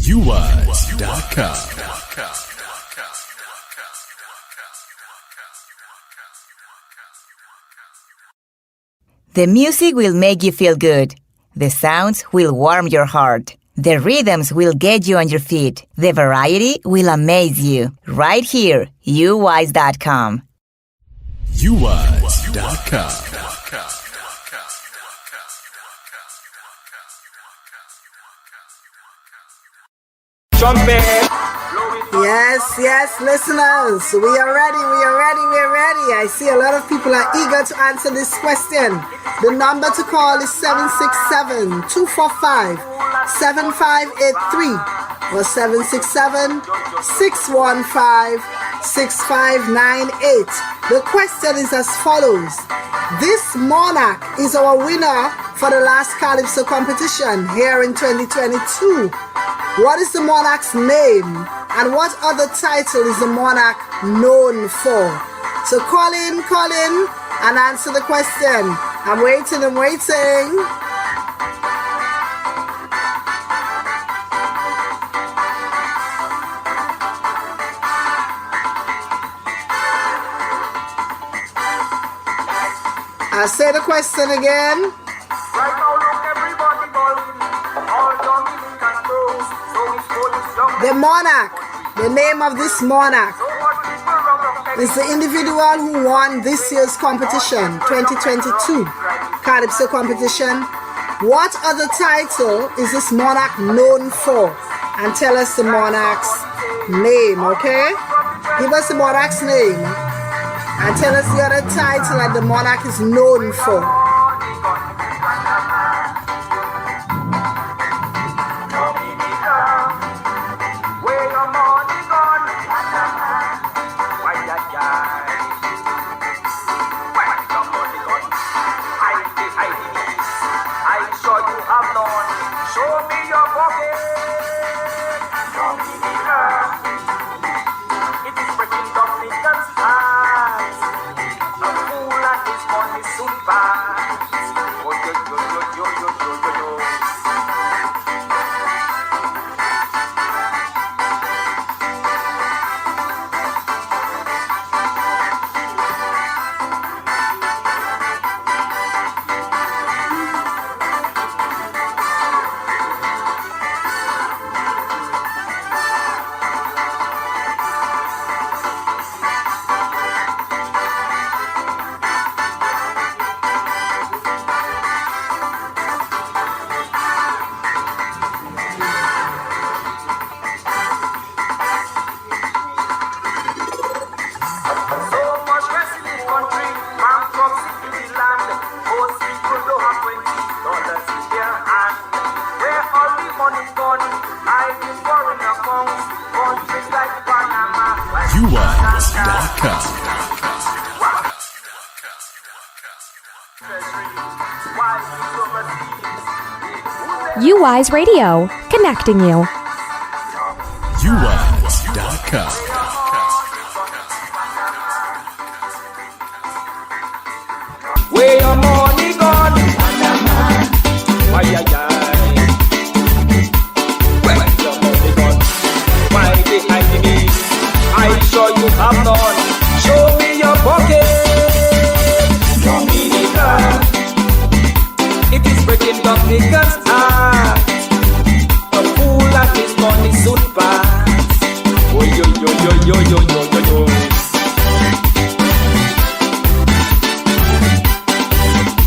Yuwise.com. The music will make you feel good. The sounds will warm your heart. The rhythms will get you on your feet. The variety will amaze you. Right here, Yuwise.com. Yuwise.com. Yes, listeners, we are ready. I see a lot of people are eager to answer this question. The number to call is 767-245-7583 or 767-615-6598. The question is as follows. This monarch is our winner for the last Calypso competition here in 2022. What is the monarch's name? And what other title is the monarch known for? So call in and answer the question. I'm waiting. I'll say the question again. Right now, look, everybody ballin'. All Dominican bros. So it's full. The monarch, the name of this monarch is the individual who won this year's competition, 2022 Calypso competition. What other title is this monarch known for? And tell us the monarch's name, okay? Give us the monarch's name and tell us the other title that the monarch is known for. Yuwise.com. Yuwise Radio, connecting you. Yuwise.com. Where your money gone? Why ya Where your money gone? Why they hiding me? I sure you have none. Show me your pocket. Dominica, it is breaking Dominica's heart. A fool and his money soon pass. Oh yo.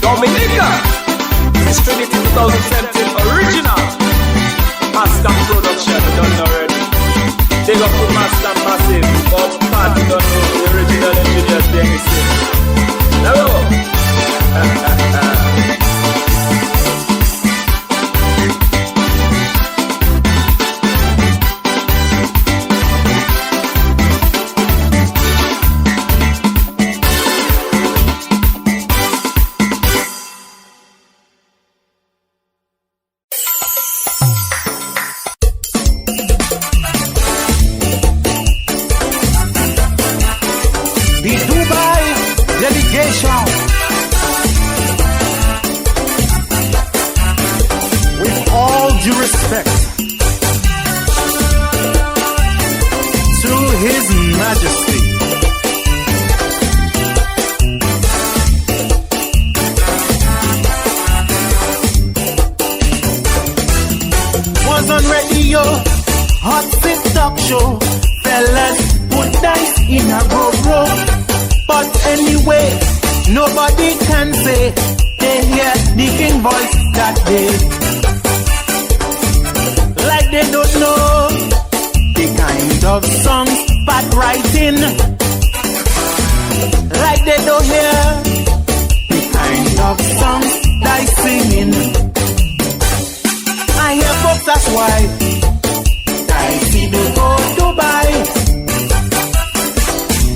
Dominica, this Trinity 2017 original Master production done already. Take up to Master Massive, but party don't know the original engineer thing is it. Hello. was on radio, hot sit talk show. Fellas put dice in a row. But anyway, nobody can say they hear the king voice that day. Like they don't know the kind of songs Pat writing. Like they don't hear the kind of songs that I singing. I hear folks, that's why I see the go Dubai.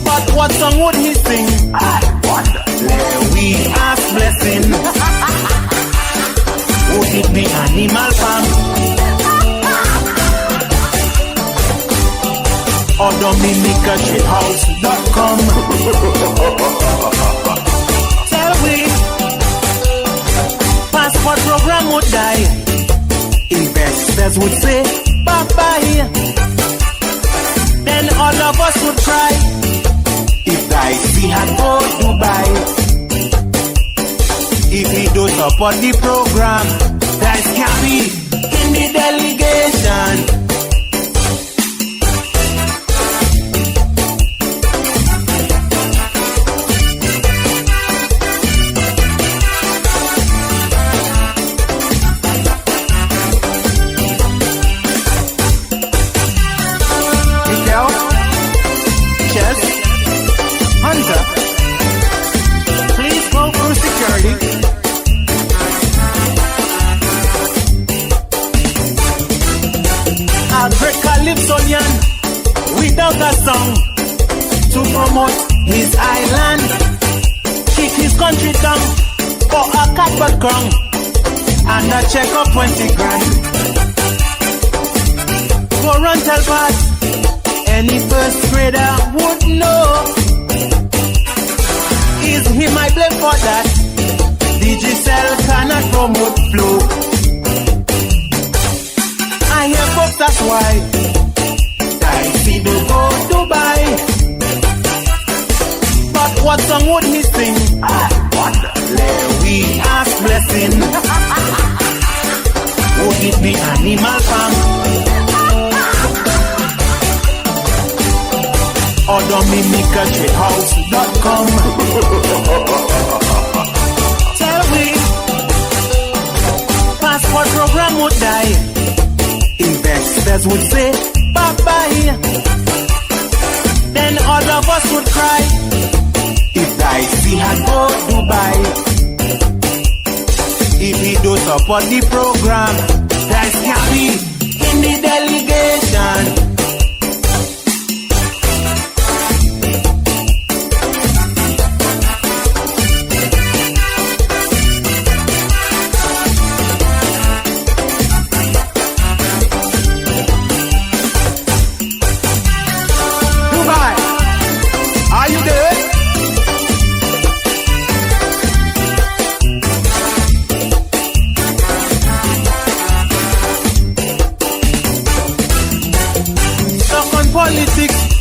But what song would he sing? I wonder. Where we ask blessing. Would it be Animal Farm? Or DominicaTradeHouse.com. Tell we passport program would die. Investors would say bye-bye. Then all of us would cry if Dicey had go Dubai. If he don't support the program, Dice can be in the delegation. Calypso without a song to promote his island, kick his country down for a carpet crown and a check of 20 grand. Go run tell Pat, any first grader would know. Is he my blame for that? Digicel cannot promote flow. I hear folks, that's why I see the go Dubai. But what song would he sing? I wonder. Let we ask blessing. Would it be Animal Farm? Or DominicaTradeHouse.com. Tell we passport program would die. Investors would say bye-bye. Then all of us would cry if Dicey had go Dubai. If he don't support the program, Dice can be in the delegation.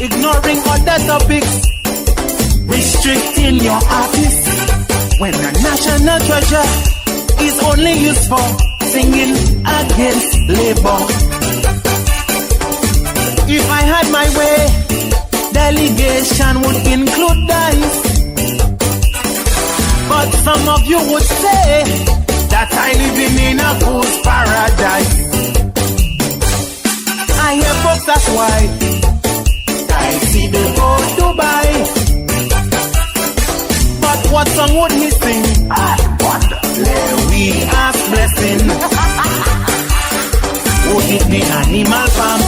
Ignoring other topics, restricting your artists when a national treasure is only used for singing against labor. If I had my way, delegation would include Dice. But some of you would say that I live in a fool's paradise. I hear folks, that's why I see the go Dubai. But what song would he sing? I wonder. Let we ask blessing. Would it be Animal Farm?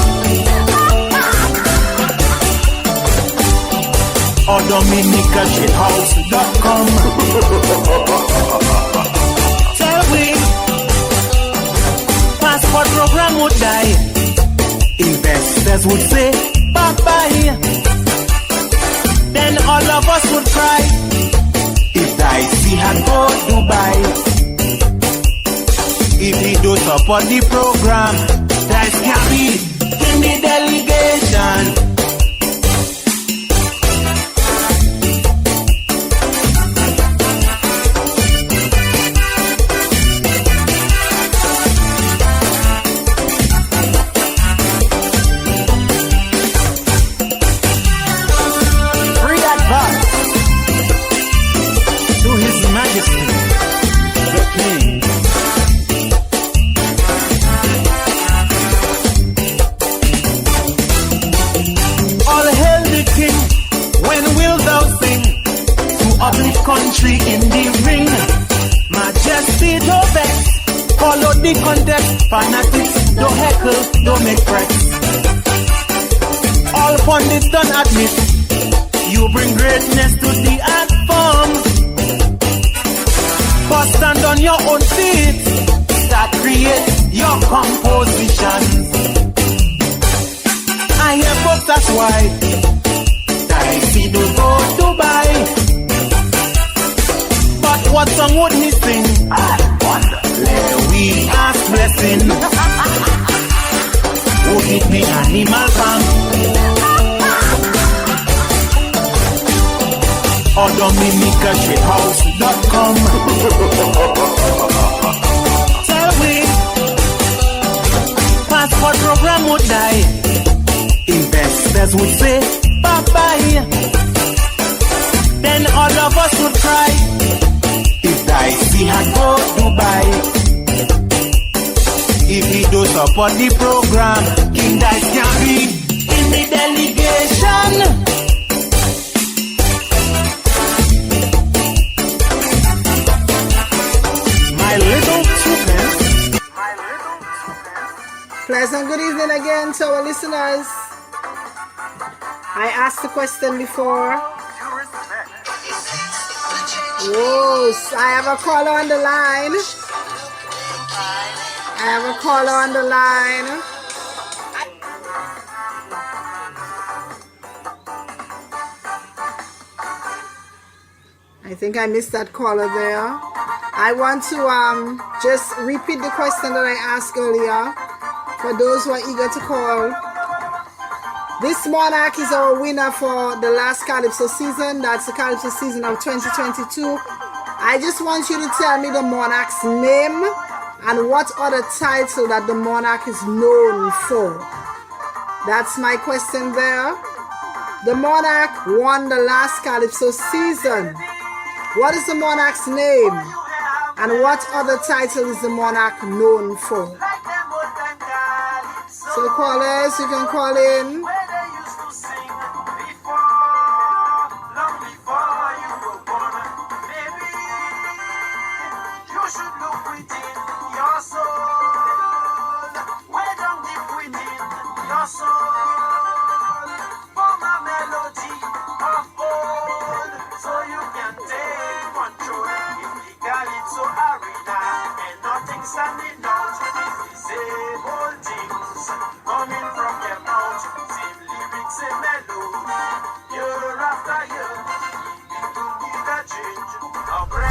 Or DominicaTradeHouse.com. Tell we passport program would die. Investors would say bye-bye. Then all of us would cry if Dicey had go Dubai. If he don't support the program, Dice can be in the delegation. don't make threats. All pundits don't admit you bring greatness to the art form. But stand on your own feet, start create your compositions. I hear folks that's why Dicey don't go to buy. But what song would he sing? I wonder. Let we ask blessing. Would it be Animal Farm? Or DominicaShipHouse.com? Tell me, passport program would die. Investors would say bye-bye. Then all of us would cry if Dicey had go Dubai. If he do support the program, King Dice can be in the delegation. My little children. Pleasant good evening again to our listeners. I asked the question before. Whoa, I have a caller on the line. I think I missed that caller there. I want to just repeat the question that I asked earlier for those who are eager to call. This monarch is our winner for the last Calypso season. That's the Calypso season of 2022. I just want you to tell me the monarch's name and what other title that the monarch is known for. That's my question there. The monarch won the last Calypso season. What is the monarch's name? And what other title is the monarch known for? So callers, you can call in.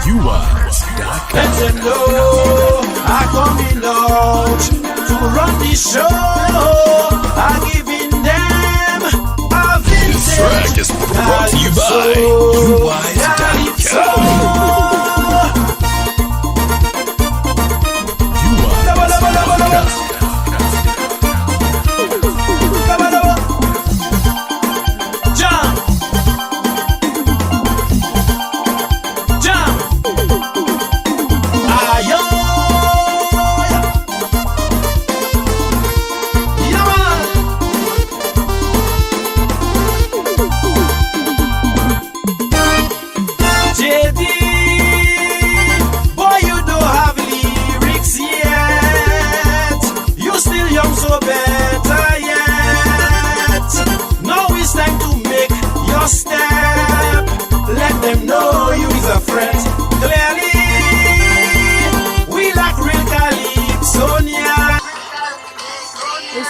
Yuwise.com. Let them know I'm coming out to run the show. I'm giving them a This track is brought to you by Yuwise.com. Yuwise.com.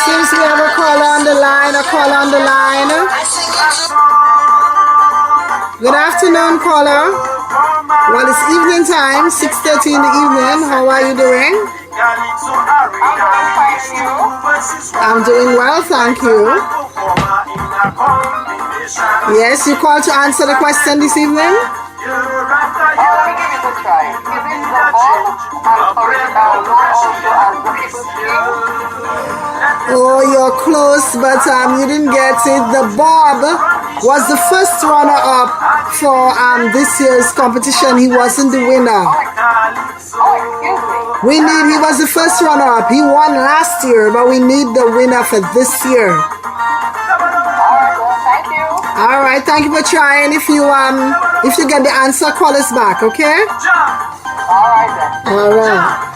Seems we have a caller on the line, Good afternoon, caller. Well, it's evening time, 6:30 in the evening. How are you doing? I'm doing well, thank you. Yes, you called to answer the question this evening? Oh, you're close, but you didn't get it. The Bob was the first runner-up for this year's competition. He wasn't the winner. He was the first runner-up. He won last year, but we need the winner for this year. All right, thank you for trying. If you get the answer, call us back, okay? All right.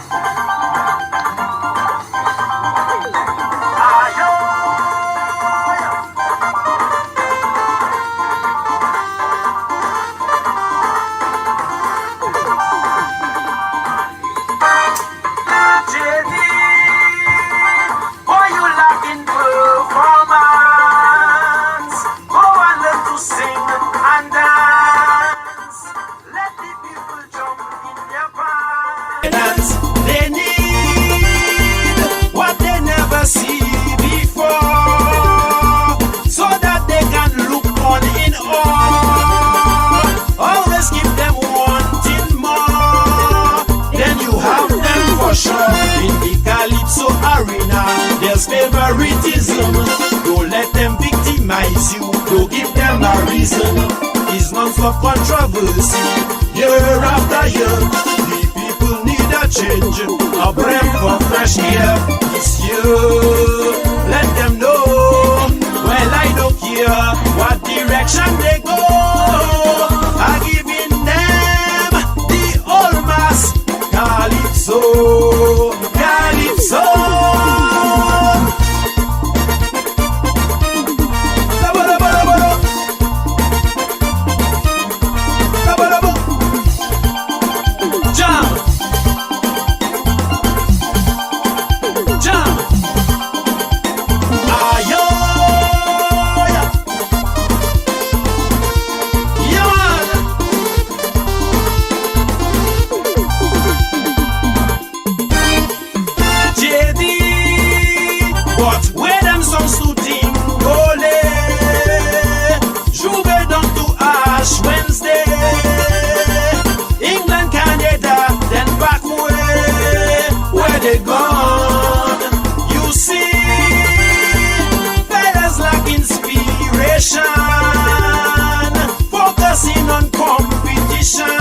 the reason is non-stop controversy. Year after year, the people need a change, a breath of fresh air. This year, let them know. Well, I don't care what direction they go. I'm giving them the old mass Calypso, Calypso. Focusing on competition,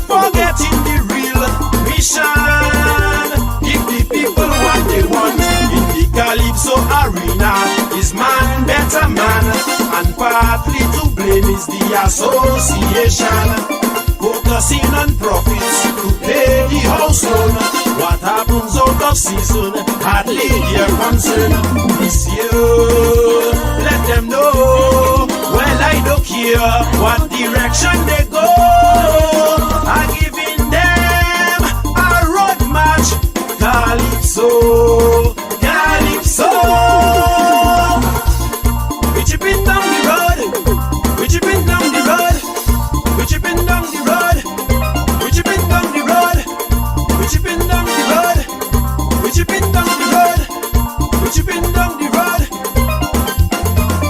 forgetting the real mission. Give the people what they want in the Calypso arena. Is man better man? And partly to blame is the association. Focusing on profits to pay the house loan. What happens out of season hardly their concern. This year, let them know. Well, I don't care what direction they go. I'm giving them a road march. Calypso, Calypso. We chipping down the road. We chipping down the road. We chipping down the road. We chipping down the road. We chipping down the road. We chipping down the road. We chipping down the road.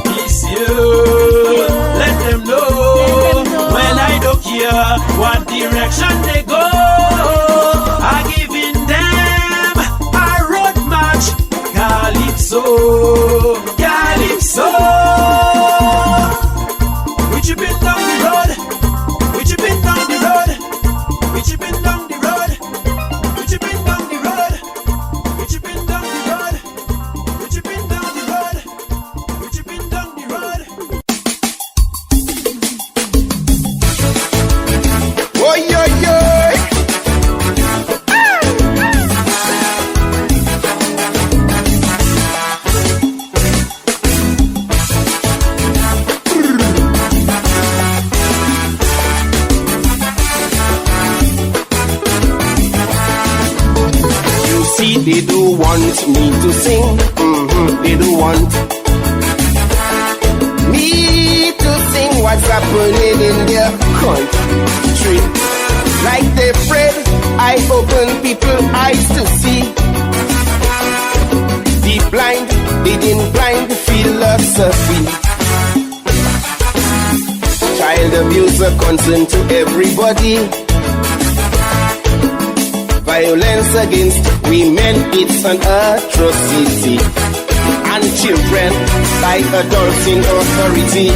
This year, let them know. Well, I don't care what direction they go. I'm giving them a road march. Calypso, Calypso. We chipping down the road. We chipping down the road. We chipping down the road. We chipping down the road. We chipping down the road. We chipping down the road. We chipping down the road. Oi, oi, oi. You see, they do want me to sing. They do want me to sing what's happening in their country. Like they prayed, I open people's eyes to see. The blind, they didn't blind philosophy. Child abuse a concern to everybody. Violence against women, it's an atrocity. And children, like adults in authority.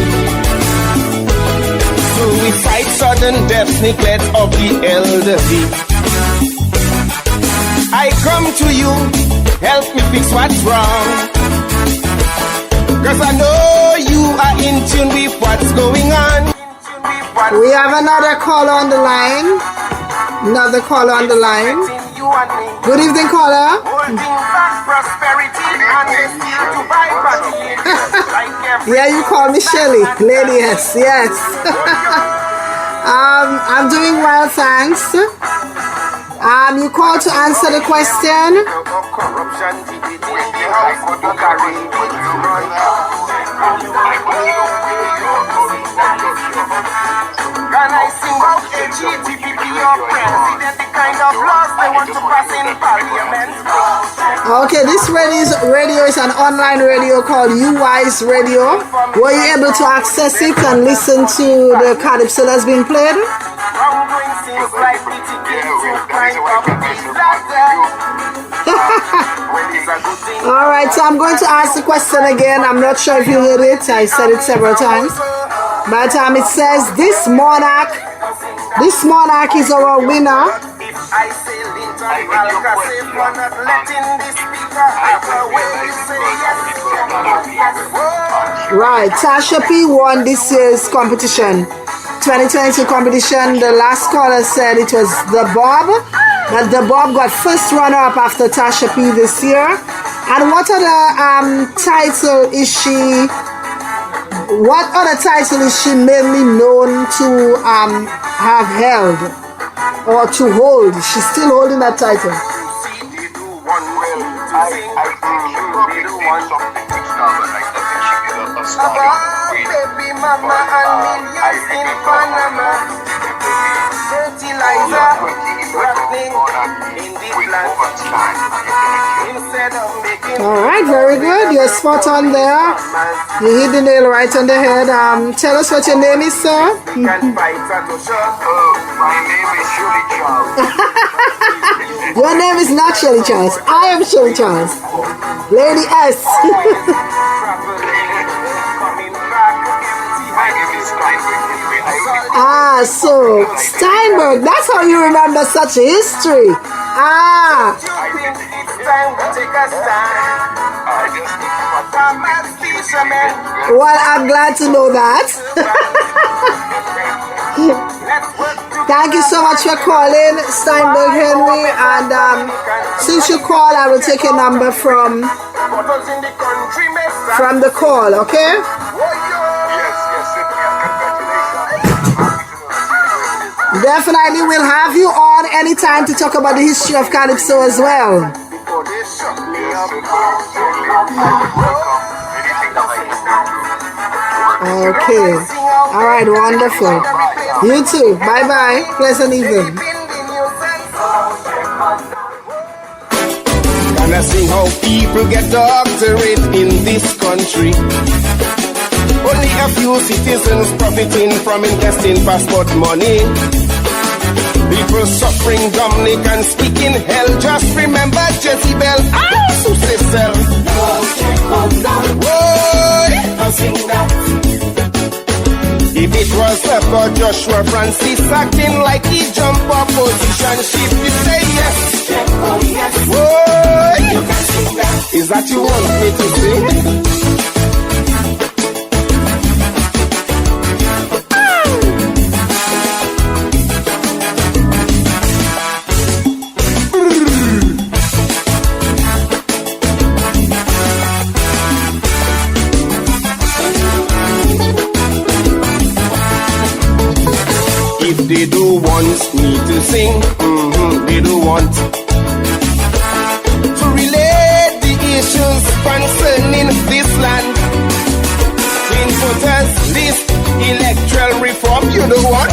Suicide, sudden death, neglect of the elderly. I come to you, help me fix what's wrong. Cause I know you are in tune with what's going on. We have another caller on the line. Another caller on the line. Good evening, caller. Yeah, you call me Shelly. Lady, yes, yes. I'm doing well, thanks. You called to answer the question. Can I sing about LGBTQ president, the kind of laws they want to pass in parliament? Okay, this radio is an online radio called Yuwise Radio. Were you able to access it and listen to the Calypso that's being played? All right, so I'm going to ask the question again. I'm not sure if you heard it. I said it several times. But it says, this monarch is our winner. Right, Tasha P won this year's competition, 2022 competition. The last caller said it was the Bob, but the Bob got first runner-up after Tasha P this year. And what other title is she? What other title is she mainly known to have held or to hold? She's still holding that title. Baby mama and millions in Panama. Fertilizer happening in this land. Instead of making. All right, very good. You're spot on there. You hit the nail right on the head. Tell us what your name is, sir. My name is Shirley Charles. Your name is not Shirley Charles. I am Shirley Charles. Lady S. So Steinberg, that's how you remember such a history. Well, I'm glad to know that. Thank you so much for calling, Steinberg Henry. And since you call, I will take your number from the call, okay? Definitely we'll have you on anytime to talk about the history of Calypso as well. Okay. All right, wonderful. You too. Bye-bye. Pleasant evening. Gonna see how people get doctorate in this country. Only a few citizens profiting from investing passport money. People suffering, Dominic and speaking hell. Just remember Jezebel. Susisel. If it was about Joshua Francis acting like he jump up position shift, you say yes. Is that you want me to sing? They do want me to sing, they do want to relate the issues concerning this land. Twin voters list, electoral reform, you know what?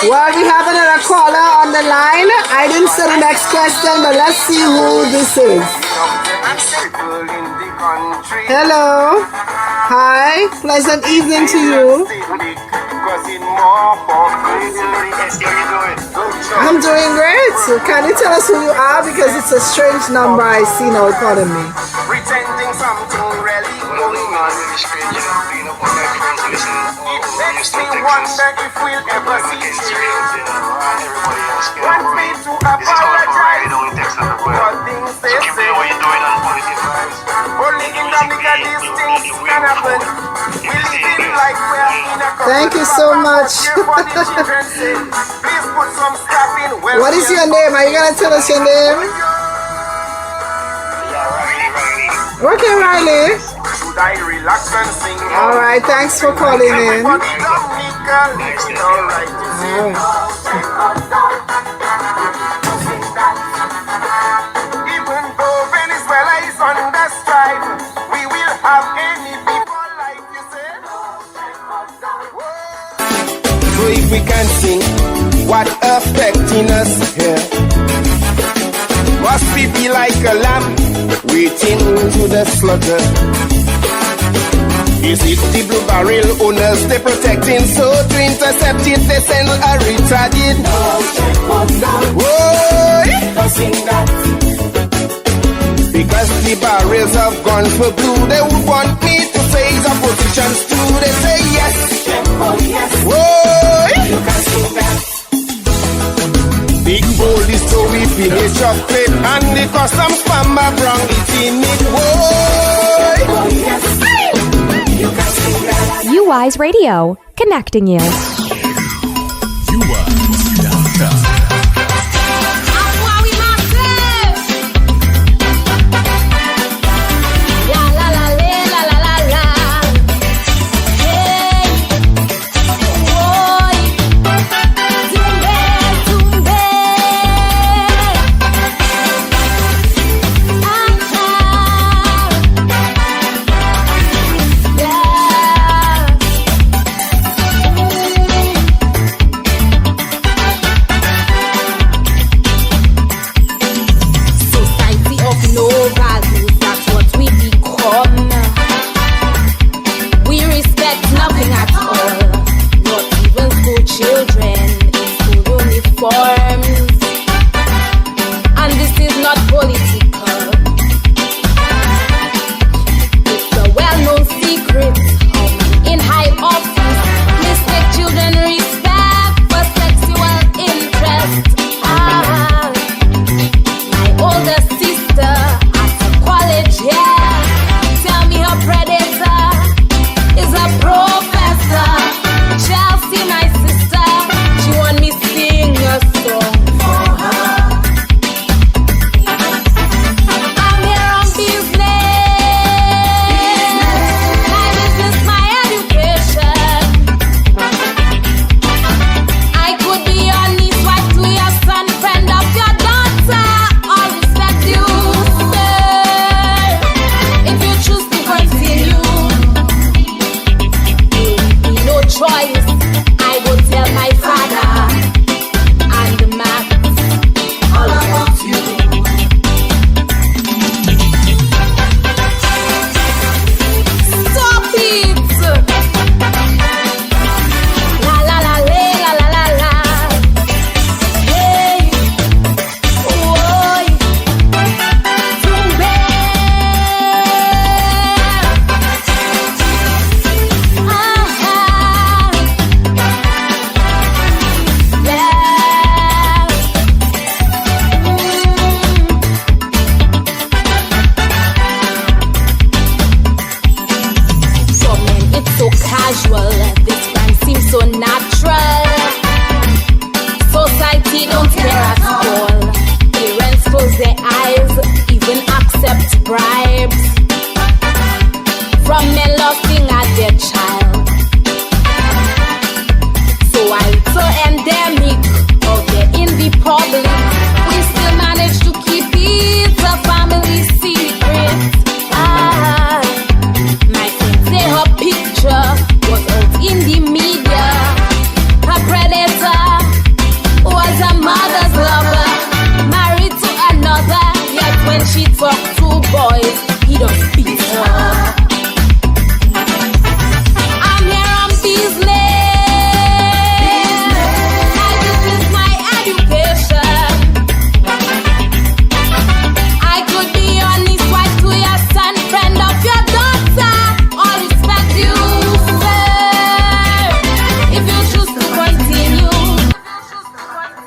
Well, we have another caller on the line. I didn't say the next question, but let's see who this is. Hello. Hi, pleasant evening to you. I'm doing great. So can you tell us who you are? Because it's a strange number I see now calling me. Pretending something really going on. It makes me wonder if we'll ever see change. Want me to apologize for things they say. Only in Dominica these things can happen. We live like we're in a Thank you so much. Please put some stuff in. What is your name? Are you going to tell us your name? Okay, Riley. Should I relax and sing? All right, thanks for calling in. All right. Even though Venezuela is under strife, we will have any people like you said. So if we can sing what affecting us here, must we be like a lamb waiting to the slaughter? Is it the blue barrel owners they protecting? So to intercept it they send a retarded. Whoa, people blue. They would want me to say the positions too. They say yes. Oh yes. Whoa. You can sing that. Big bowl is so we finish chocolate and the customs from my brown eating it. Whoa. Oh yes. You can sing that. Yuwise Radio, connecting you. Yuwise.com.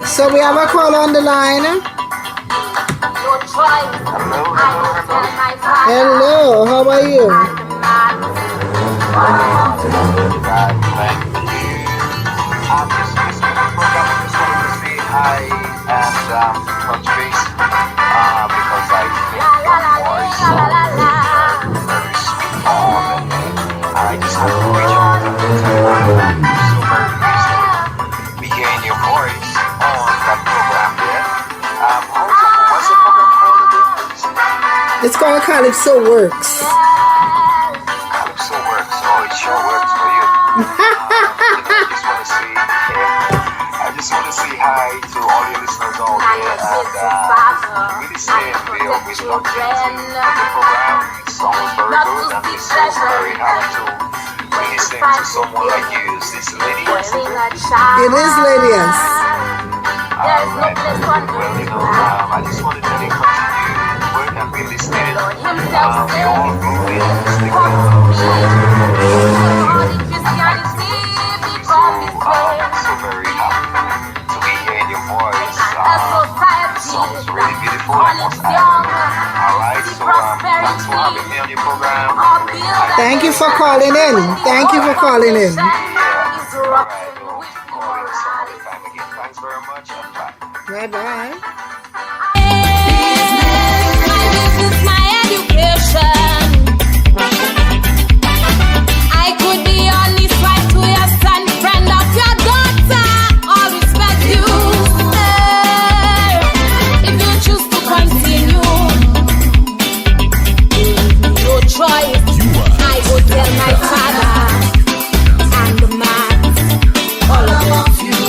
So we have a call on the line. Hello, how are you? It's called Calypso Works. Calypso Works. Oh, it sure works for you. I just want to say hi to all your listeners out there, and really say we are with locked into the program. It sounds very good, and we're so very happy to be listening to someone like you. Is this Lydias? It is Lydias. Alright, well, I just want to tell you continue work and be listening. We all grew in stick so I'm so very happy to be hearing your voice. The song is really beautiful, I must add. Alright, so thanks for having me on your program. Thank you for calling in. Thank you for calling in. Alright, we'll call in some other time again. Thanks very much and bye. Bye-bye. I could be honest right to your son, friend of your daughter. All respect you. If you choose to continue, no choice. I go tell my father and the man all about you.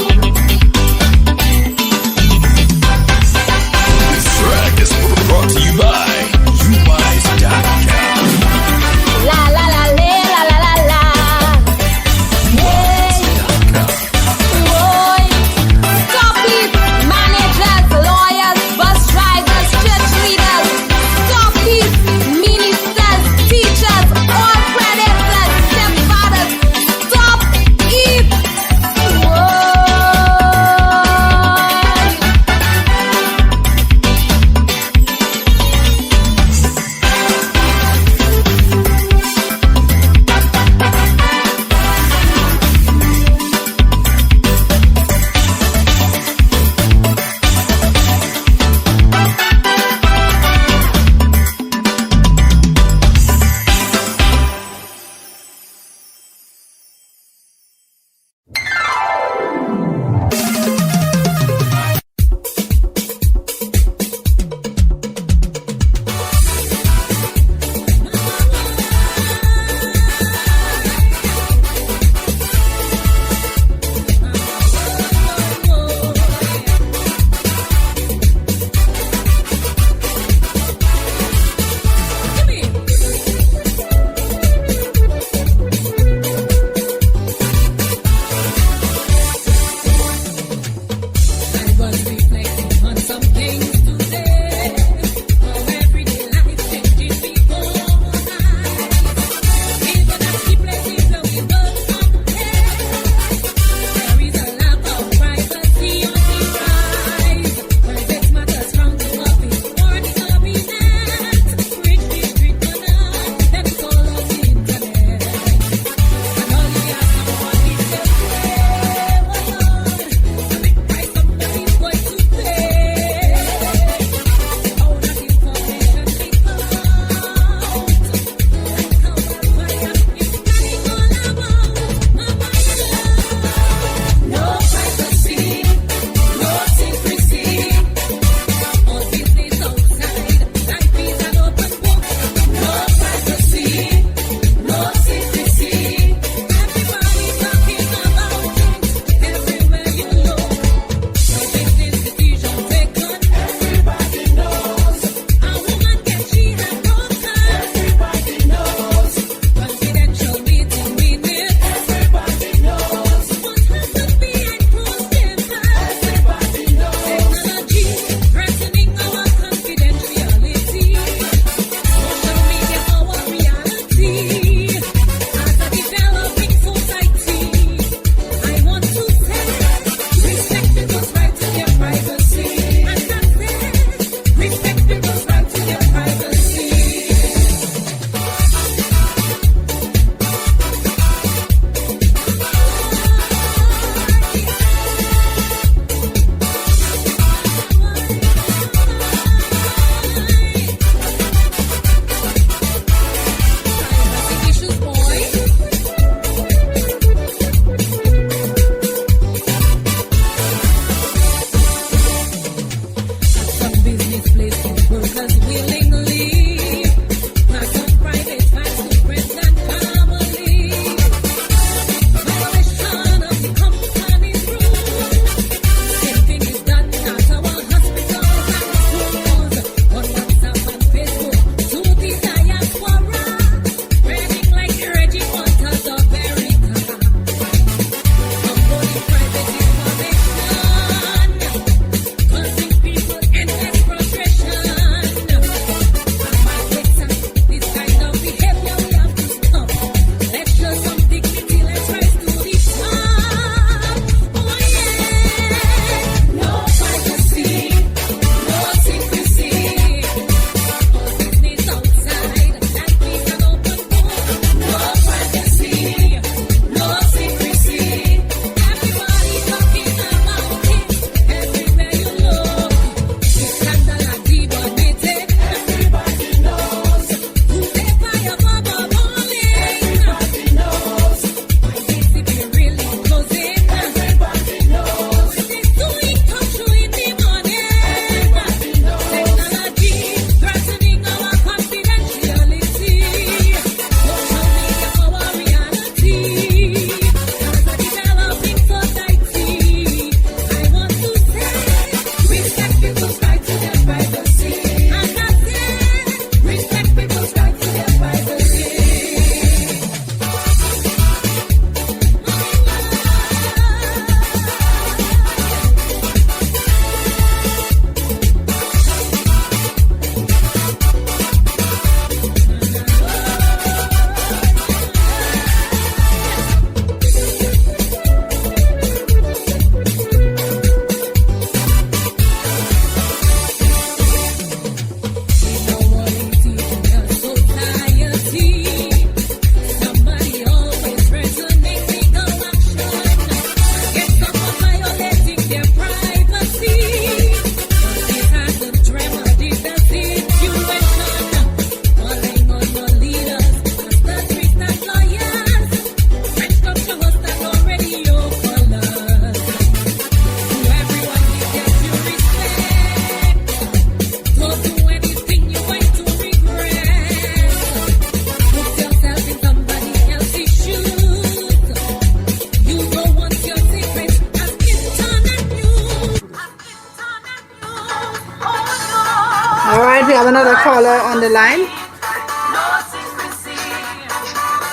All right, we have another caller on the line.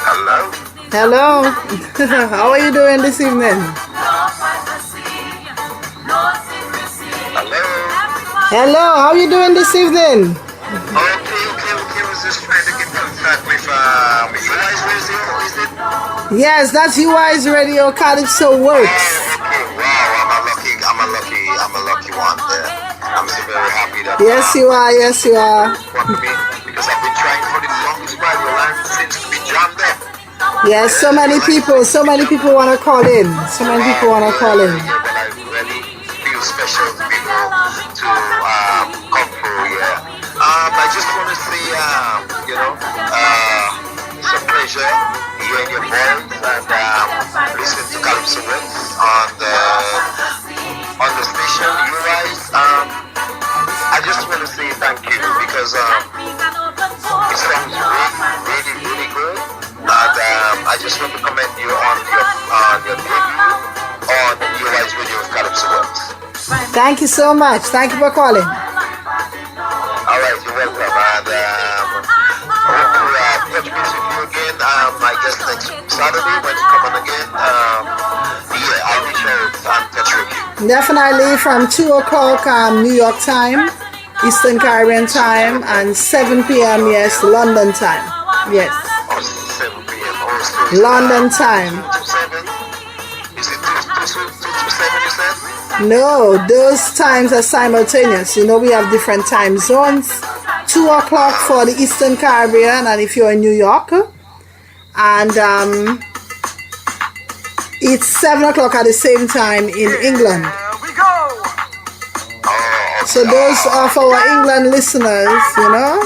Hello. Hello. How are you doing this evening? Hello. Hello, how are you doing this evening? Okay. I was just trying to get in contact with Yuwise Radio, is it? Yes, that's Yuwise Radio. Calypso works. Okay. Wow, I'm a lucky one there. I'm so very happy that Yes, you are. Yes, you are. want me because I've been trying for the longest while. Your line seems to be jammed up. Yes, so many people want to call in. So many people want to call in. But I really feel special to be able to come through here. I just want to say, it's a pleasure hearing your voice and listening to Calypso on the station. Yuwise, I just want to say thank you because it sounds really good. And I just want to commend you on your debut on Yuwise Radio with Calypso Works. Thank you so much. Thank you for calling. All right, you're welcome. And hope to touch base with you again. I guess next Saturday when you come on again. I'll reach out and touch with you. Definitely from 2 o'clock New York time, Eastern Caribbean time, and 7 p.m. yes, London time. Yes. Oh, 7 p.m. Also, London time. 2 to 7? Is it 2 to 7 you said? No, those times are simultaneous. You know, we have different time zones. 2 o'clock for the Eastern Caribbean, and if you're in New York, and it's 7 o'clock at the same time in England. So those are for our England listeners, you know.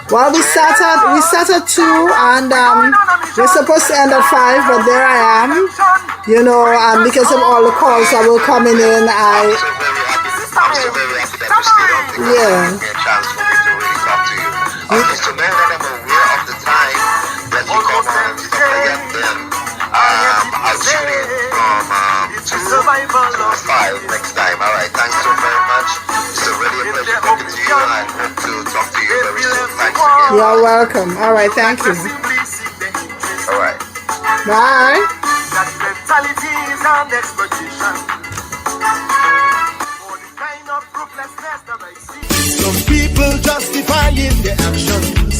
Well, we start at 2, and we're supposed to end at 5, but there I am, you know, and because of all the calls that were coming in, I'm so very happy that you stayed on because Yeah. it gave me a chance for me to really talk to you. Just to know that I'm aware of the time that you come on and stuff like that, then I'll tune in from 2 to 5 next time. All right, thanks so very much. It's really a pleasure talking to you, and I hope to talk to you very soon. Thanks again. you're welcome. All right, thank you. All right. Bye. Some people justifying their actions,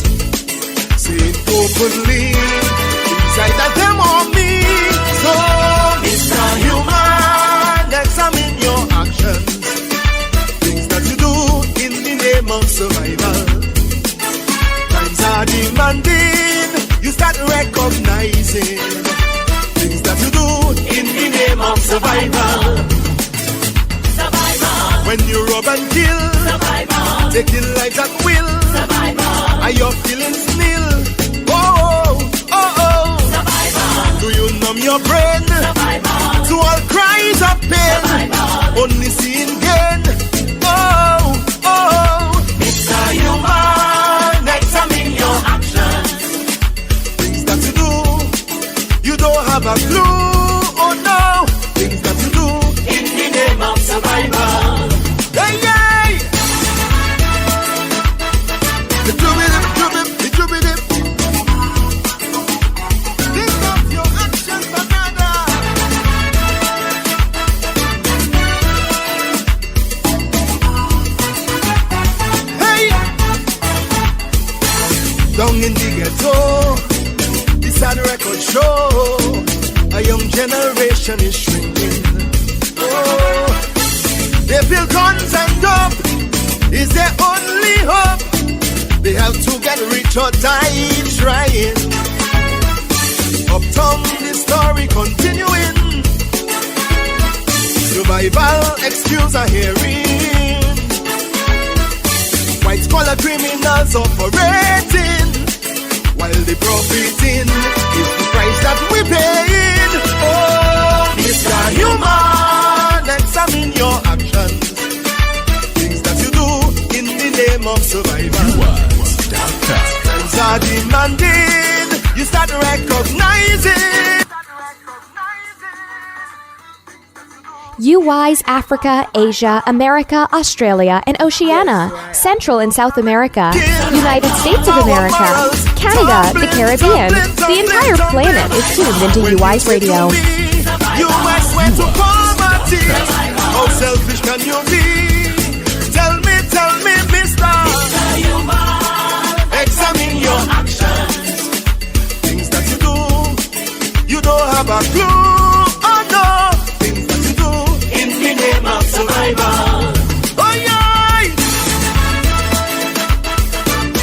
saying openly inside that them or me. So it's a human, examine your actions, things that you do in the name of survival. Times are demanding, you start recognizing things that you do in the name of survival. When you rob and kill, survival. Taking lives at will, survival. Are your feelings nil? Oh. Survival. Do you numb your brain, survival. To all cries of pain, survival. Only seeing gain? Oh. It's a human, examine your actions, things that you do, you don't have a clue. Oh no, things that you do in the name of survival. Hey! The jubilee. Think of your actions, banana. Hey! Down in the ghetto, this sad record show, a young generation is shrinking. Oh. They build guns and dope is their only hope. They have to get rich or die trying. Uptown, the story continuing. Survival excuse a hearing. White collar criminals operating, while the profiting is the price that we paying. Oh, Mr. Human, examine your actions, things that you do in the name of survival. Times are demanding, you start recognizing Yuwise, Africa, Asia, America, Australia, and Oceania, Central and South America, United States of America, Canada, the Caribbean. The entire planet is tuned into Yuwise Radio. You might swear to poverty. How selfish can you be? Tell me, mister. Examine your actions. Things that you do, you don't have a clue. Oh no, things that you do in the name of survival. Oh yeah.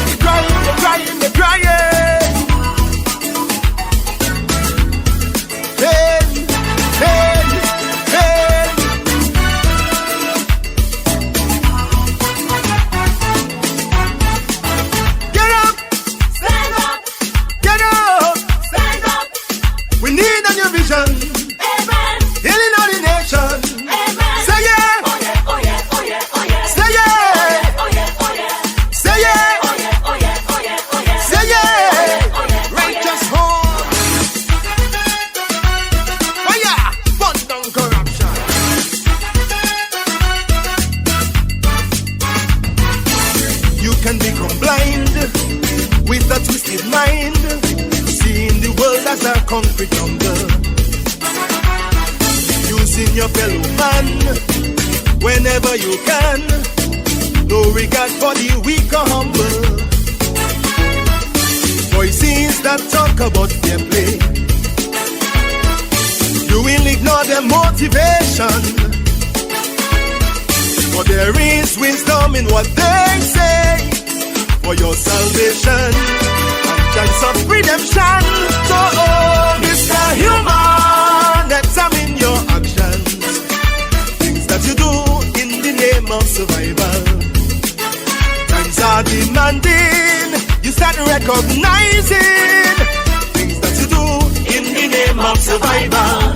You're crying. Hey. Concrete jungle, using your fellow man whenever you can, no regard for the weak or humble. Voices that talk about their play, you will ignore their motivation, for there is wisdom in what they say for your salvation. Chance of redemption. So, oh, Mr. Human, examine your actions. Things that you do in the name of survival. Times are demanding. You start recognizing things that you do in the name of survival.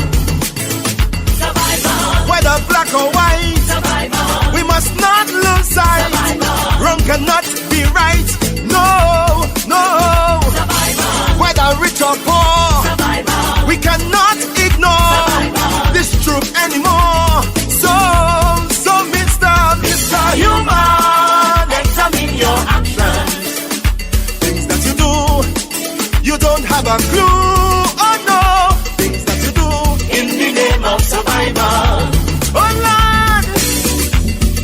Whether black or white, survival. We must not lose sight. Survival. Wrong cannot be right. No. Whether rich or poor, survival. We cannot ignore survival. This truth anymore. So Mr. Human, examine your actions. Things that you do, you don't have a clue. Oh no, things that you do in the name of survival. Oh Lord,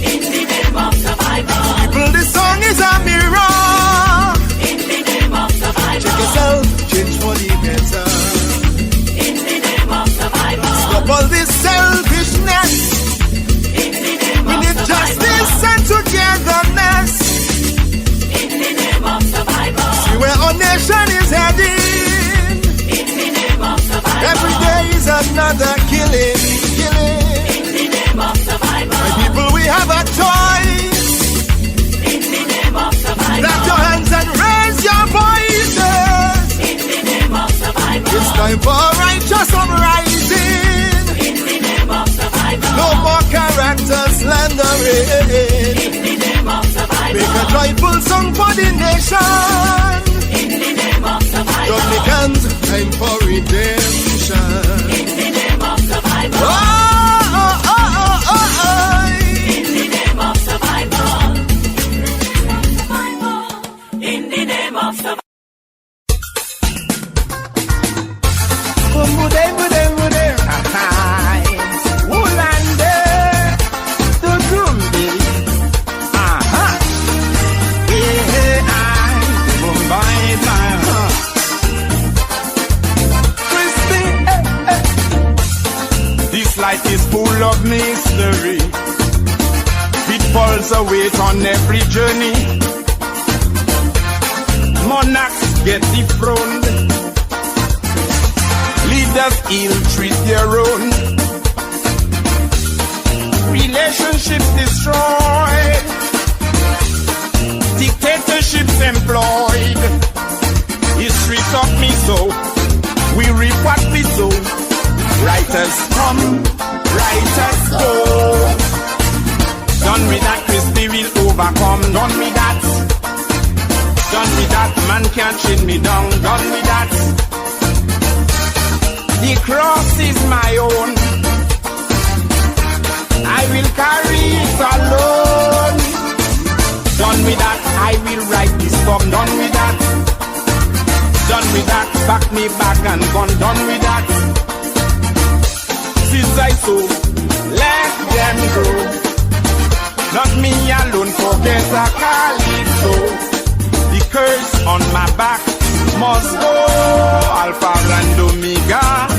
in the name of survival. People, this song is a mirror. Check yourself, change for the better. In the name of survival. Stop all this selfishness. In the name we need justice and togetherness. In the name of survival. See where our nation is heading. In the name of survival. Every day is another killing. In the name of survival. My people, we have a choice. In the name of survival. Clap your hands and raise your voices. In the name of survival. It's time for righteous uprising. In the name of survival. No more character slandering. In the name of survival. Make a joyful song for the nation. In the name of survival. Dominicans, time for redemption. In the name of survival. In the name of survival. In the name of survival. This life is full of mystery. Pitfalls await on every journey. Monarchs get dethroned. Leaders ill-treat their own. Relationships destroyed. Dictatorships employed. History taught me so. We reap what we sow. Writers come, writers go. Done with that, Christy will overcome. Done with that. Done with that, man can't chin me down. Done with that. The cross is my own. I will carry it alone. Done with that, I will write this poem. Done with that. Done with that, back me back and gone. Done with that. Since I so let them go. Not me alone, forget a Calypso. The curse on my back must go. Alpha and Omega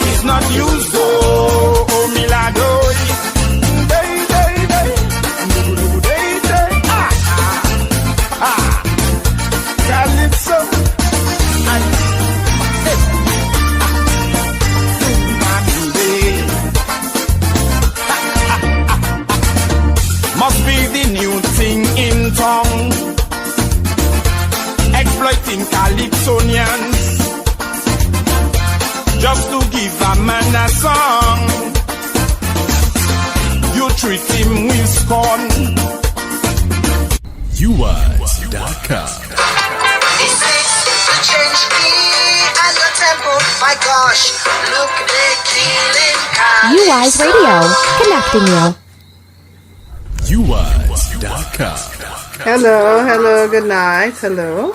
is not used, oh Milado. Calypso. Must be the new thing in town, exploiting Calypsonians just to give a man a song. You treat him with scorn. Yuwise.com. Is this to change key and the tempo? My gosh, look, they're killing Calypso. Yuwise Radio, connecting you. Yuwise.com. Hello, good night. Hello.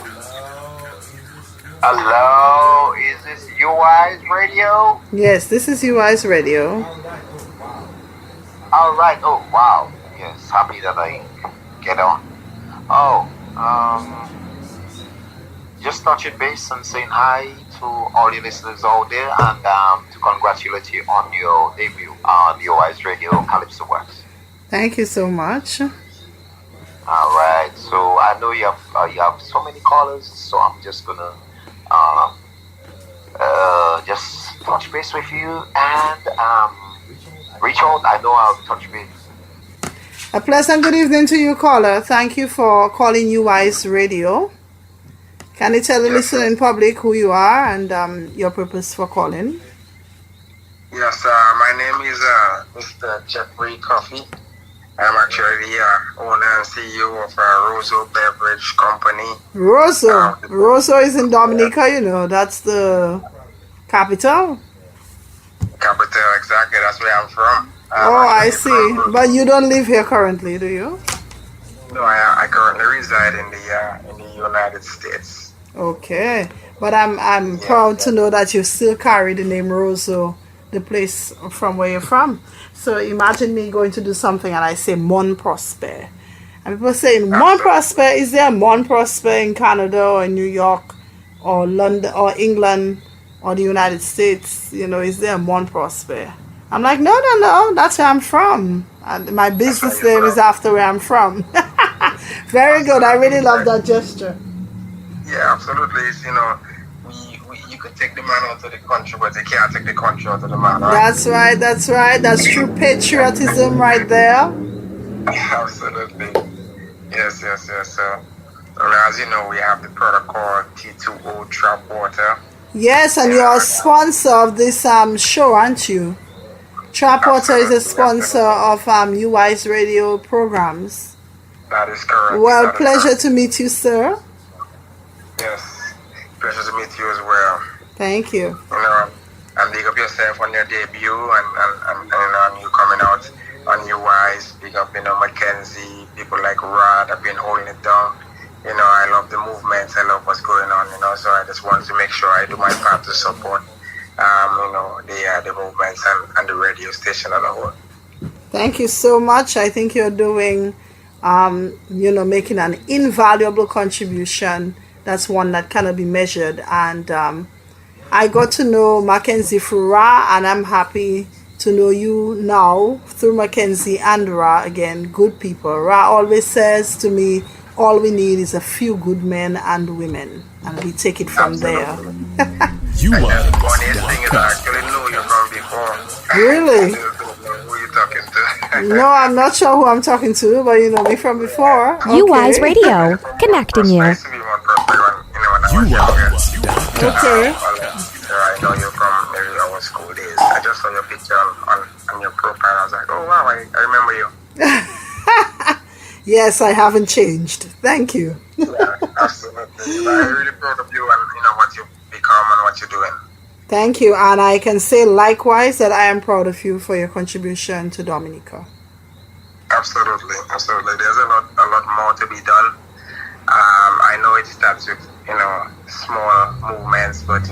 Hello, is this Yuwise Radio? Yes, this is Yuwise Radio. All right. Oh, wow. Yes, happy that I get on. Oh, just touching base and saying hi to all your listeners out there, and to congratulate you on your debut on Yuwise Radio Calypso Works. Thank you so much. All right. So I know you have so many callers, so I'm just gonna just touch base with you and reach out. I know I'll touch base. A pleasant good evening to you, caller. Thank you for calling Yuwise Radio. Can you tell the listener in public who you are and your purpose for calling? Yes, my name is Mr. Jeffrey Coffey. I'm actually the owner and CEO of Rosso Beverage Company. Rosso is in Dominica, you know. That's the capital. Capital, exactly. That's where I'm from. I see. But you don't live here currently, do you? No, I currently reside in the United States. Okay. But I'm proud to know that you still carry the name Rosso, the place from where you're from. So imagine me going to do something and I say Mon Prosper. And people saying, Mon Prosper, is there a Mon Prosper in Canada or in New York or London or England or the United States? You know, is there a Mon Prosper? I'm like, no, that's where I'm from. And my business name is after where I'm from. Very good. I really love that gesture. Yeah, absolutely. It's, you know, you could take the man out of the country, but you can't take the country out of the man, right? That's right. That's true patriotism right there. Absolutely. Yes. So, as you know, we have the product called T2O Trap Water. Yes, and you're a sponsor of this show, aren't you? Trap Water is a sponsor of Yuwise Radio programs. That is correct. Well, pleasure to meet you, sir. Yes, pleasure to meet you as well. Thank you. You know, and big up yourself on your debut and you coming out on Yuwise. Big up, Mackenzie, people like Rod have been holding it down. I love the movement. I love what's going on. So I just wanted to make sure I do my part to support, the movements and the radio station as a whole. Thank you so much. I think you're doing, making an invaluable contribution. That's one that cannot be measured. And I got to know Mackenzie through Ra, and I'm happy to know you now through Mackenzie and Ra again. Good people. Ra always says to me, all we need is a few good men and women, and we take it from there. Funniest thing is I actually know you from before. Really? Who you talking to? No, I'm not sure who I'm talking to, but you know me from before. Okay. Yuwise Radio, connecting you. Nice to be one person when I was younger. Okay. I know you from maybe our school days. I just saw your picture on your profile. I was like, oh wow, I remember you. Yes, I haven't changed. Thank you. Yeah, absolutely. I'm really proud of you and what you've become and what you're doing. Thank you, and I can say likewise that I am proud of you for your contribution to Dominica. Absolutely, absolutely. There's a lot more to be done. I know it starts with small movements, but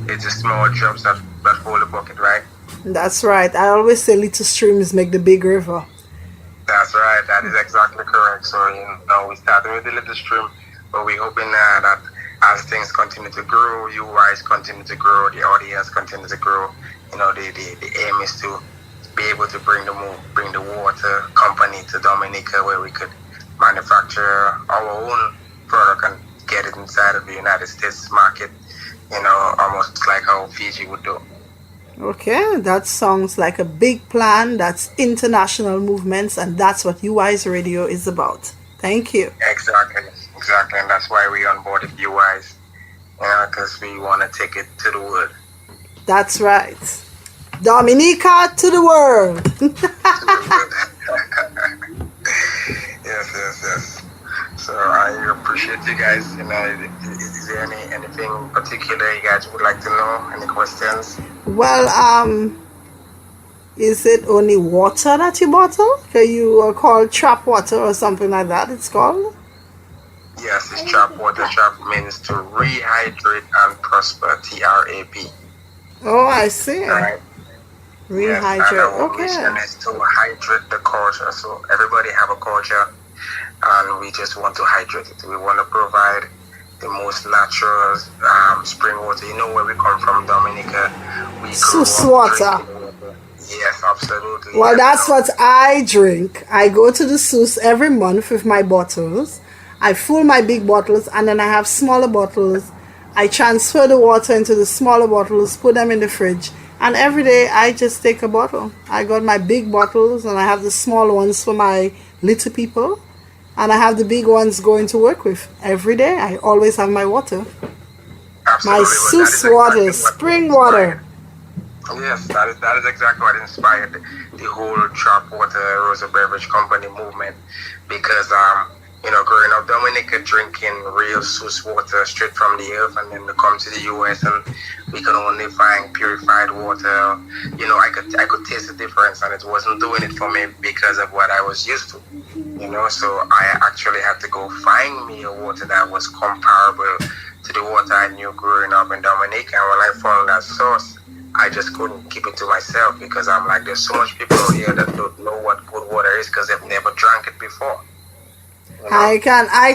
it's the small drops that hold the bucket, right? That's right. I always say little streams make the big river. That's right. That is exactly correct. So we started with the little stream, but we're hoping that as things continue to grow, you guys continue to grow, the audience continue to grow. The aim is to be able to bring the water company to Dominica, where we could manufacture our own product and get it inside of the United States market. Almost like how Fiji would do. Okay, that sounds like a big plan. That's international movements, and that's what Yuwise Radio is about. Thank you. Exactly, and that's why we on board with Yuwise, because we want to take it to the world. That's right. Dominica to the world. Yes. So I appreciate you guys. Is there anything particular you guys would like to know? Any questions? Well, is it only water that you bottle? You call trap water or something like that? It's called. Yes, it's trap water. Trap means to rehydrate and prosper. TRAP. Oh, I see. All right. Rehydrate. Yes, and our Okay. mission is to hydrate the culture. So everybody have a culture, and we just want to hydrate it. We want to provide the most natural spring water. Where we come from, Dominica, we Sus water. Yes, absolutely. Well, that's what I drink. I go to the Sus every month with my bottles. I fill my big bottles, and then I have smaller bottles. I transfer the water into the smaller bottles, put them in the fridge, and every day I just take a bottle. I got my big bottles, and I have the small ones for my little people, and I have the big ones going to work with. Every day I always have my water. Absolutely. My Sus water, spring water. Yes, that is exactly what inspired the whole Trap Water Rosa Beverage Company movement, because growing up Dominica, drinking real Sus water straight from the earth, and then to come to the US and we could only find purified water. I could taste the difference, and it wasn't doing it for me because of what I was used to. So I actually had to go find me a water that was comparable to the water I knew growing up in Dominica. And when I found that source, I just couldn't keep it to myself, because I'm like, there's so much people out here that don't know what good water is because they've never drank it before. I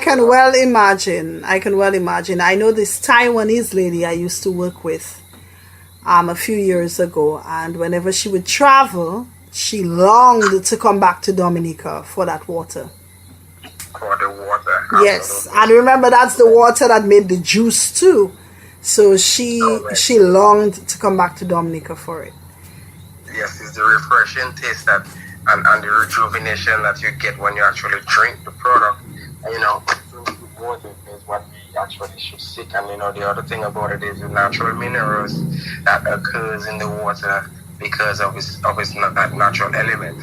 can well imagine. I know this Taiwanese lady I used to work with a few years ago, and whenever she would travel, she longed to come back to Dominica for that water. For the water. Yes, and remember, that's the water that made the juice too. So she longed to come back to Dominica for it. Yes, it's the refreshing taste and the rejuvenation that you get when you actually drink the product. Drinking water is what we actually should seek. And the other thing about it is the natural minerals that occurs in the water because of its that natural element.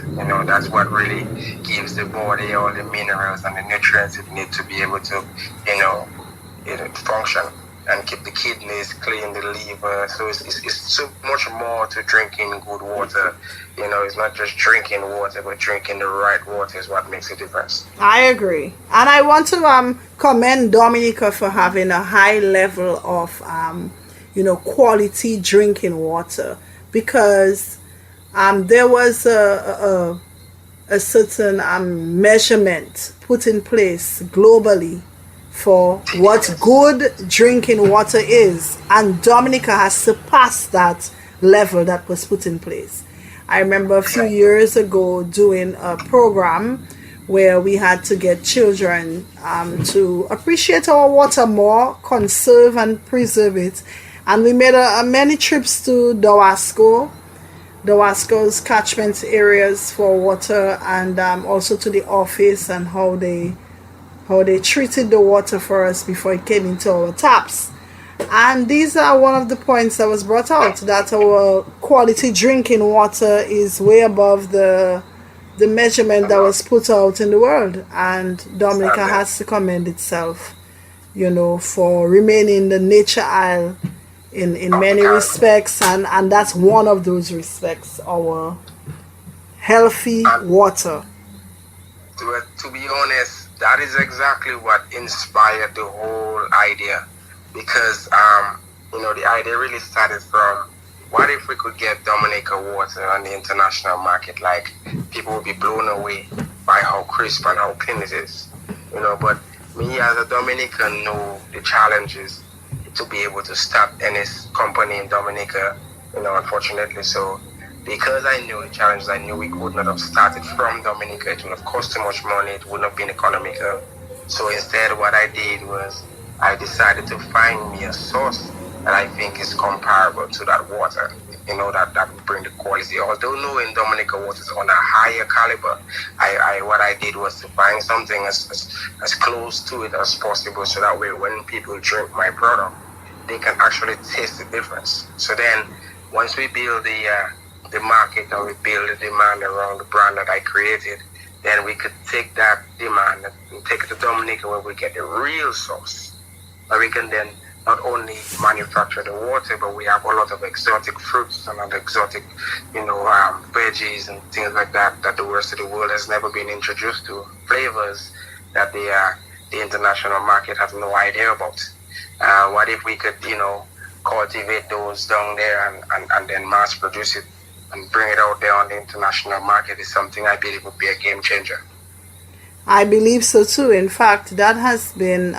That's what really gives the body all the minerals and the nutrients it needs to be able to function and keep the kidneys clean, the liver. So it's so much more to drinking good water. It's not just drinking water, but drinking the right water is what makes a difference. I agree. And I want to commend Dominica for having a high level of quality drinking water, because there was a certain measurement put in place globally for what good drinking water is, and Dominica has surpassed that level that was put in place. I remember a few years ago doing a program where we had to get children to appreciate our water more, conserve and preserve it, and we made many trips to Dawasco's catchment areas for water, and also to the office, and how they treated the water for us before it came into our taps. And these are one of the points that was brought out, that our quality drinking water is way above the measurement that was put out in the world. And Dominica has to commend itself, for remaining the nature isle in many respects, and that's one of those respects, our healthy water. to be honest, that is exactly what inspired the whole idea. Because, the idea really started from, what if we could get Dominica water on the international market? Like, people would be blown away by how crisp and how clean it is. But me as a Dominican know the challenges to be able to start any company in Dominica, unfortunately. So because I knew the challenges, I knew we could not have started from Dominica. It would have cost too much money. It would not have been economical. So instead, what I did was I decided to find me a source that I think is comparable to that water, that would bring the quality. Although knowing Dominica water is on a higher caliber, what I did was to find something as close to it as possible, so that way when people drink my product, they can actually taste the difference. So then, once we build the market and we build the demand around the brand that I created, then we could take that demand and take it to Dominica, where we get the real source. And we can then not only manufacture the water, but we have a lot of exotic fruits and other exotic, veggies and things like that the rest of the world has never been introduced to. Flavors that the international market has no idea about. What if we could, cultivate those down there and then mass produce it and bring it out there on the international market? Is something I believe would be a game changer. I believe so too. In fact, that has been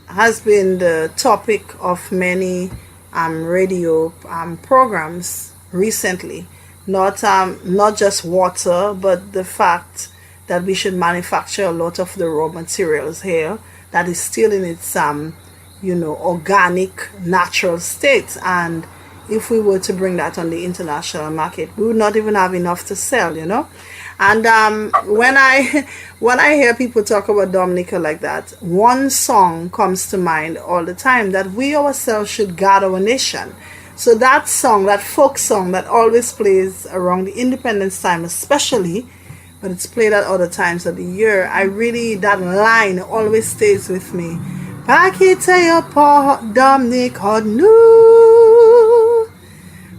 has been the topic of many radio programs recently. Not just water, but the fact that we should manufacture a lot of the raw materials here that is still in its organic, natural state. And if we were to bring that on the international market, we would not even have enough to sell, And when I hear people talk about Dominica like that, one song comes to mind all the time, that we ourselves should guard our nation. So that song, that folk song that always plays around the independence time especially, but it's played at other times of the year, that line always stays with me. Pakite po Dominica nu.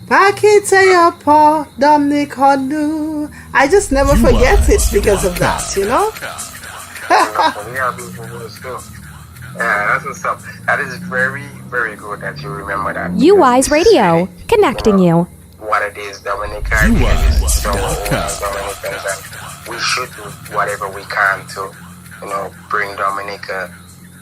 Pakite po Dominica nu. I just never forget it because of that, Yeah, that's what's up. That is very, very good that you remember that. Yuwise Radio, connecting you. What it is, Dominica. Dominicans, and we should do whatever we can to, bring Dominica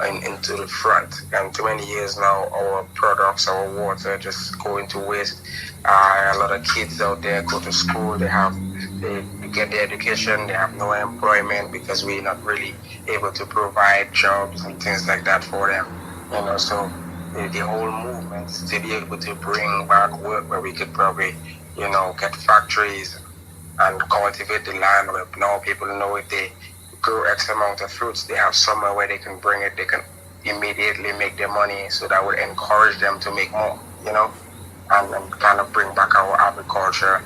into the front. And too many years now, our products, our water just go into waste. A lot of kids out there go to school, they get their education, they have no employment because we're not really able to provide jobs and things like that for them. So the whole movement is to be able to bring back work where we could probably, get factories and cultivate the land where now people know if they grow X amount of fruits, they have somewhere where they can bring it, they can immediately make their money, so that would encourage them to make more, and kind of bring back our agriculture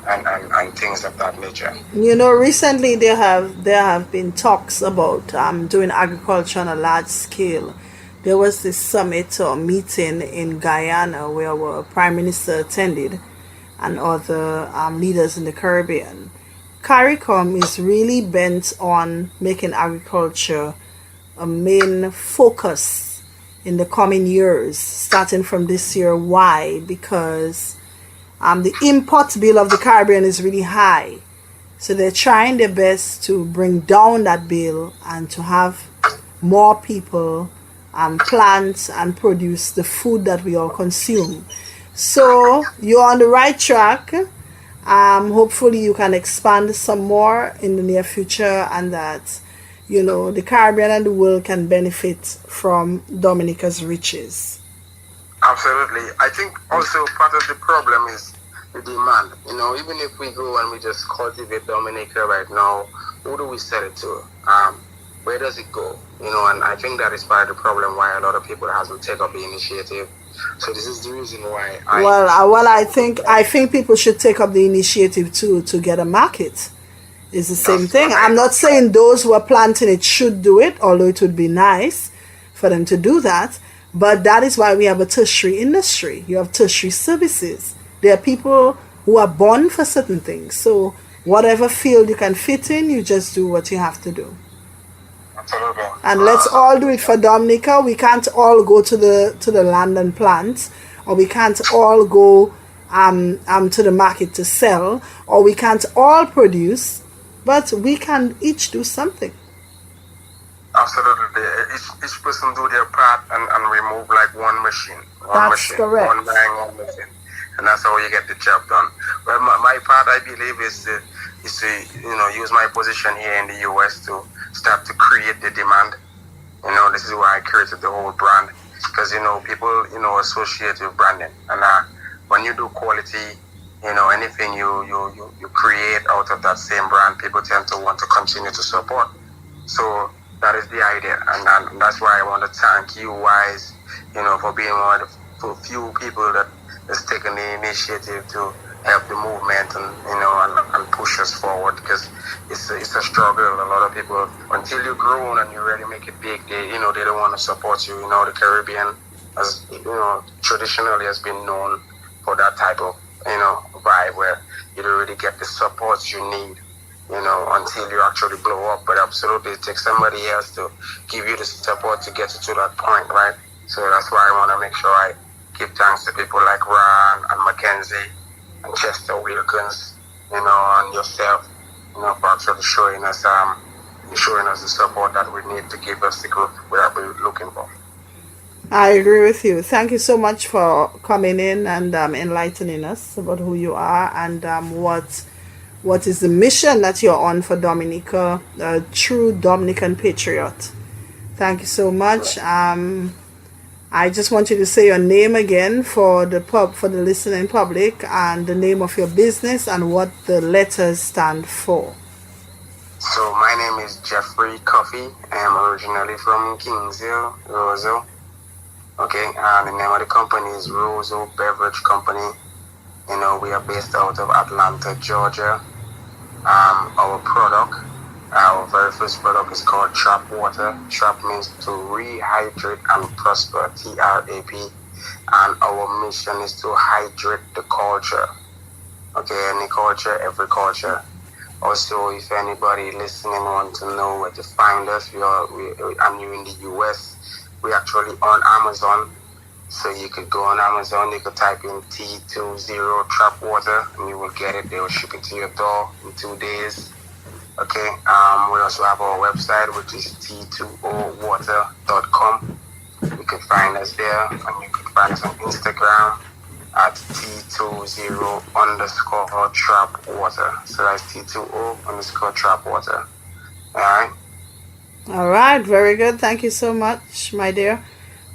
and things of that nature. Recently there have been talks about doing agriculture on a large scale. There was this summit or meeting in Guyana where our Prime Minister attended and other leaders in the Caribbean. CARICOM is really bent on making agriculture a main focus in the coming years, starting from this year. Why? Because the import bill of the Caribbean is really high. So they're trying their best to bring down that bill and to have more people plant and produce the food that we all consume. So you're on the right track. Hopefully you can expand some more in the near future, and that the Caribbean and the world can benefit from Dominica's riches. Absolutely. I think also part of the problem is the demand. Even if we go and we just cultivate Dominica right now, who do we sell it to? Where does it go? And I think that is part of the problem why a lot of people hasn't taken up the initiative. So this is the reason why I think people should take up the initiative too, to get a market. It's the same thing. I'm not saying those who are planting it should do it, although it would be nice for them to do that. But that is why we have a tertiary industry. You have tertiary services. There are people who are born for certain things. So whatever field you can fit in, you just do what you have to do. Absolutely. And let's all do it for Dominica. We can't all go to the land and plant, or we can't all go to the market to sell, or we can't all produce, but we can each do something. Absolutely. Each person do their part and remove like one machine. That's correct. One man, one machine. And that's how you get the job done. Well, my part, I believe, is to use my position here in the US to start to create the demand. This is why I created the whole brand, because people associate with branding, and when you do quality, anything you create out of that same brand, people tend to want to continue to support. So that is the idea, and that's why I want to thank Yuwise, for being one of the few people that has taken the initiative to help the movement and push us forward, because it's a struggle. A lot of people, until you grow and you really make it big, they don't want to support you. The Caribbean has traditionally has been known for that type of vibe where you don't really get the support you need until you actually blow up. But absolutely, it takes somebody else to give you the support to get you to that point, right? So that's why I want to make sure I give thanks to people like Ron and Mackenzie and Chester Wilkins, and yourself, for actually showing us the support that we need to give us the growth that we're looking for. I agree with you. Thank you so much for coming in and enlightening us about who you are and what is the mission that you're on for Dominica, a true Dominican patriot. Thank you so much. I just want you to say your name again for the listening public, and the name of your business and what the letters stand for. So my name is Jeffrey Coffee. I am originally from Kingsville, Roseau. Okay, and the name of the company is Roseau Beverage Company. We are based out of Atlanta, Georgia. Our very first product is called Trap Water. Trap means to rehydrate and prosper, TRAP. And our mission is to hydrate the culture. Okay, any culture, every culture. Also, if anybody listening wants to know where to find us, I'm new in the US. We're actually on Amazon. So you could go on Amazon, you could type in T20 Trap Water and you will get it. They will ship it to your door in 2 days. Okay, we also have our website, which is t20water.com. You can find us there, and you can find us on Instagram at T20_Trap Water. So that's T20_Trap Water. All right, very good. Thank you so much, my dear,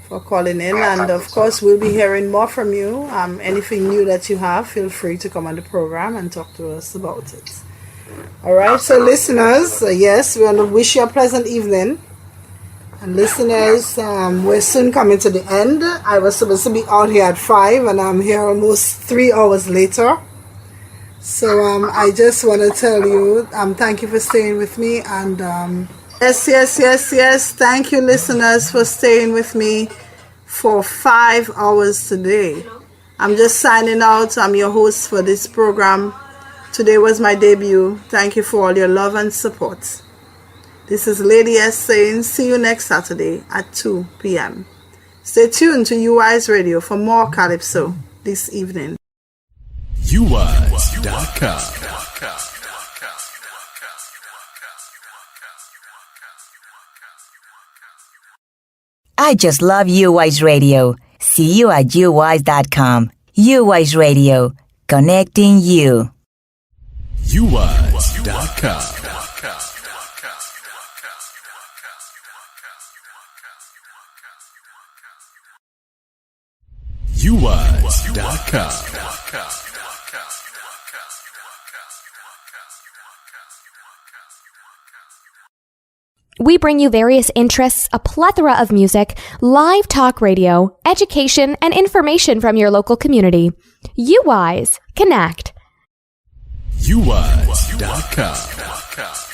for calling in. And of course, we'll be hearing more from you. Anything new that you have, feel free to come on the program and talk to us about it. All right, so listeners, yes, we want to wish you a pleasant evening. And listeners, we're soon coming to the end. I was supposed to be out here at 5, and I'm here almost 3 hours later. So I just want to tell you, thank you for staying with me. And yes. Thank you, listeners, for staying with me for 5 hours today. I'm just signing out. I'm your host for this program. Today was my debut. Thank you for all your love and support. This is Lady S saying, see you next Saturday at 2 p.m. Stay tuned to Yuwise Radio for more Calypso this evening. Yuwise.com. I just love Yuwise Radio. See you at Yuwise.com. Yuwise Radio, connecting you. Yuwise.com. Yuwise.com. We bring you various interests, a plethora of music, live talk radio, education, and information from your local community. Yuwise. Connect. Yuwise.com.